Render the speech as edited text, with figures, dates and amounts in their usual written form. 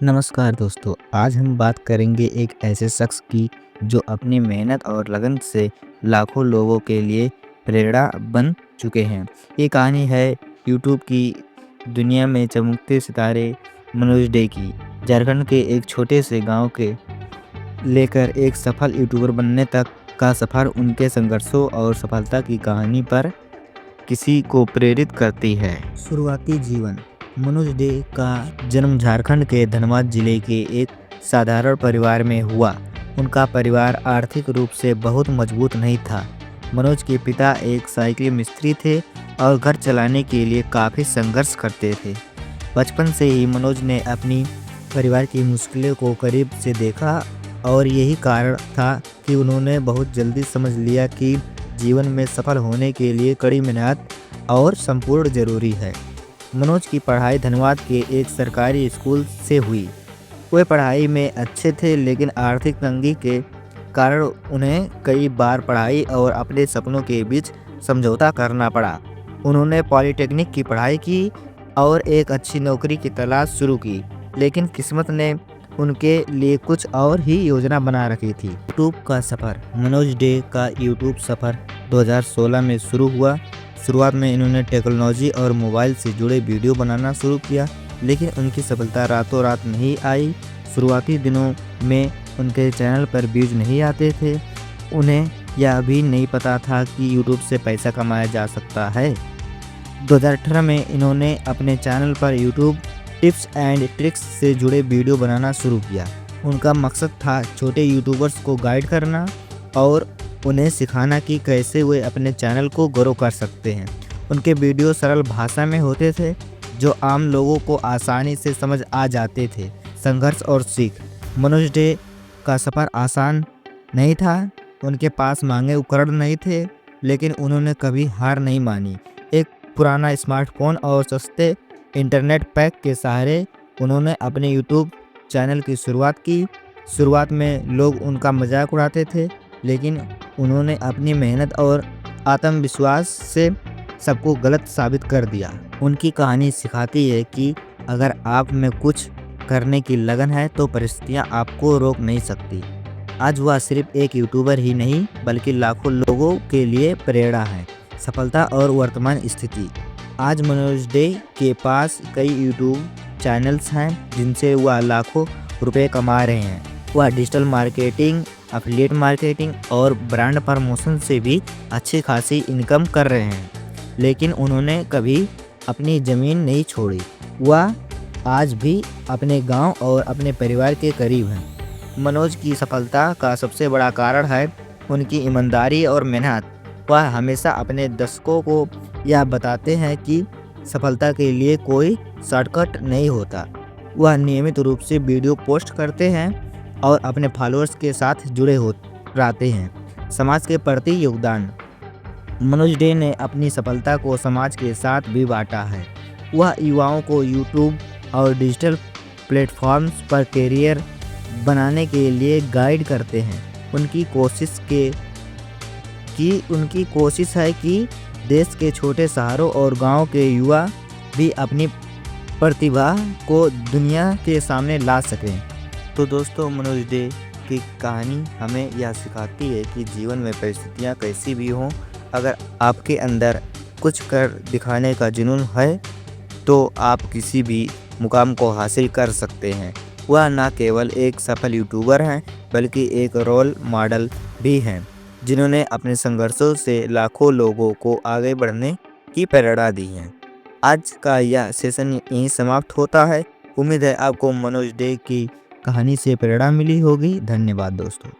नमस्कार दोस्तों, आज हम बात करेंगे एक ऐसे शख्स की जो अपनी मेहनत और लगन से लाखों लोगों के लिए प्रेरणा बन चुके हैं। ये कहानी है यूट्यूब की दुनिया में चमकते सितारे मनोज डे की। झारखंड के एक छोटे से गांव के लेकर एक सफल यूट्यूबर बनने तक का सफ़र उनके संघर्षों और सफलता की कहानी पर किसी को प्रेरित करती है। शुरुआती जीवन। मनोज डे का जन्म झारखंड के धनबाद जिले के एक साधारण परिवार में हुआ। उनका परिवार आर्थिक रूप से बहुत मजबूत नहीं था। मनोज के पिता एक साइकिल मिस्त्री थे और घर चलाने के लिए काफ़ी संघर्ष करते थे। बचपन से ही मनोज ने अपनी परिवार की मुश्किलों को करीब से देखा और यही कारण था कि उन्होंने बहुत जल्दी समझ लिया कि जीवन में सफल होने के लिए कड़ी मेहनत और संपूर्ण जरूरी है। मनोज की पढ़ाई धनबाद के एक सरकारी स्कूल से हुई। वे पढ़ाई में अच्छे थे, लेकिन आर्थिक तंगी के कारण उन्हें कई बार पढ़ाई और अपने सपनों के बीच समझौता करना पड़ा। उन्होंने पॉलिटेक्निक की पढ़ाई की और एक अच्छी नौकरी की तलाश शुरू की, लेकिन किस्मत ने उनके लिए कुछ और ही योजना बना रखी थी। यूट्यूब का सफ़र। मनोज डे का यूट्यूब सफ़र 2016 में शुरू हुआ। शुरुआत में इन्होंने टेक्नोलॉजी और मोबाइल से जुड़े वीडियो बनाना शुरू किया, लेकिन उनकी सफलता रातों रात नहीं आई। शुरुआती दिनों में उनके चैनल पर व्यूज नहीं आते थे। उन्हें यह भी नहीं पता था कि यूट्यूब से पैसा कमाया जा सकता है। 2018 में इन्होंने अपने चैनल पर यूट्यूब टिप्स एंड ट्रिक्स से जुड़े वीडियो बनाना शुरू किया। उनका मकसद था छोटे यूट्यूबर्स को गाइड करना और उन्हें सिखाना कि कैसे वे अपने चैनल को ग्रो कर सकते हैं। उनके वीडियो सरल भाषा में होते थे, जो आम लोगों को आसानी से समझ आ जाते थे। संघर्ष और सीख। मनोज डे का सफ़र आसान नहीं था। उनके पास महंगे उपकरण नहीं थे, लेकिन उन्होंने कभी हार नहीं मानी। एक पुराना स्मार्टफोन और सस्ते इंटरनेट पैक के सहारे उन्होंने अपने यूट्यूब चैनल की शुरुआत की। शुरुआत में लोग उनका मजाक उड़ाते थे, लेकिन उन्होंने अपनी मेहनत और आत्मविश्वास से सबको गलत साबित कर दिया। उनकी कहानी सिखाती है कि अगर आप में कुछ करने की लगन है तो परिस्थितियां आपको रोक नहीं सकती। आज वह सिर्फ एक यूट्यूबर ही नहीं, बल्कि लाखों लोगों के लिए प्रेरणा है। सफलता और वर्तमान स्थिति। आज मनोज डे के पास कई यूट्यूब चैनल्स हैं, जिनसे वह लाखों रुपए कमा रहे हैं। वह डिजिटल मार्केटिंग, एफिलिएट मार्केटिंग और ब्रांड प्रमोशन से भी अच्छी खासी इनकम कर रहे हैं, लेकिन उन्होंने कभी अपनी ज़मीन नहीं छोड़ी। वह आज भी अपने गांव और अपने परिवार के करीब हैं। मनोज की सफलता का सबसे बड़ा कारण है उनकी ईमानदारी और मेहनत। वह हमेशा अपने दर्शकों को यह बताते हैं कि सफलता के लिए कोई शॉर्टकट नहीं होता। वह नियमित रूप से वीडियो पोस्ट करते हैं और अपने फॉलोअर्स के साथ जुड़े रहते हैं। समाज के प्रति योगदान। मनोज डे ने अपनी सफलता को समाज के साथ भी बांटा है। वह युवाओं को यूट्यूब और डिजिटल प्लेटफॉर्म्स पर करियर बनाने के लिए गाइड करते हैं। उनकी कोशिश है कि देश के छोटे शहरों और गांव के युवा भी अपनी प्रतिभा को दुनिया के सामने ला सकें। तो दोस्तों, मनोज डे की कहानी हमें यह सिखाती है कि जीवन में परिस्थितियाँ कैसी भी हों, अगर आपके अंदर कुछ कर दिखाने का जुनून है तो आप किसी भी मुकाम को हासिल कर सकते हैं। वह न केवल एक सफल यूट्यूबर हैं, बल्कि एक रोल मॉडल भी हैं, जिन्होंने अपने संघर्षों से लाखों लोगों को आगे बढ़ने की प्रेरणा दी है। आज का यह सेशन यहीं समाप्त होता है। उम्मीद है आपको मनोज डे की कहानी से प्रेरणा मिली होगी। धन्यवाद दोस्तों।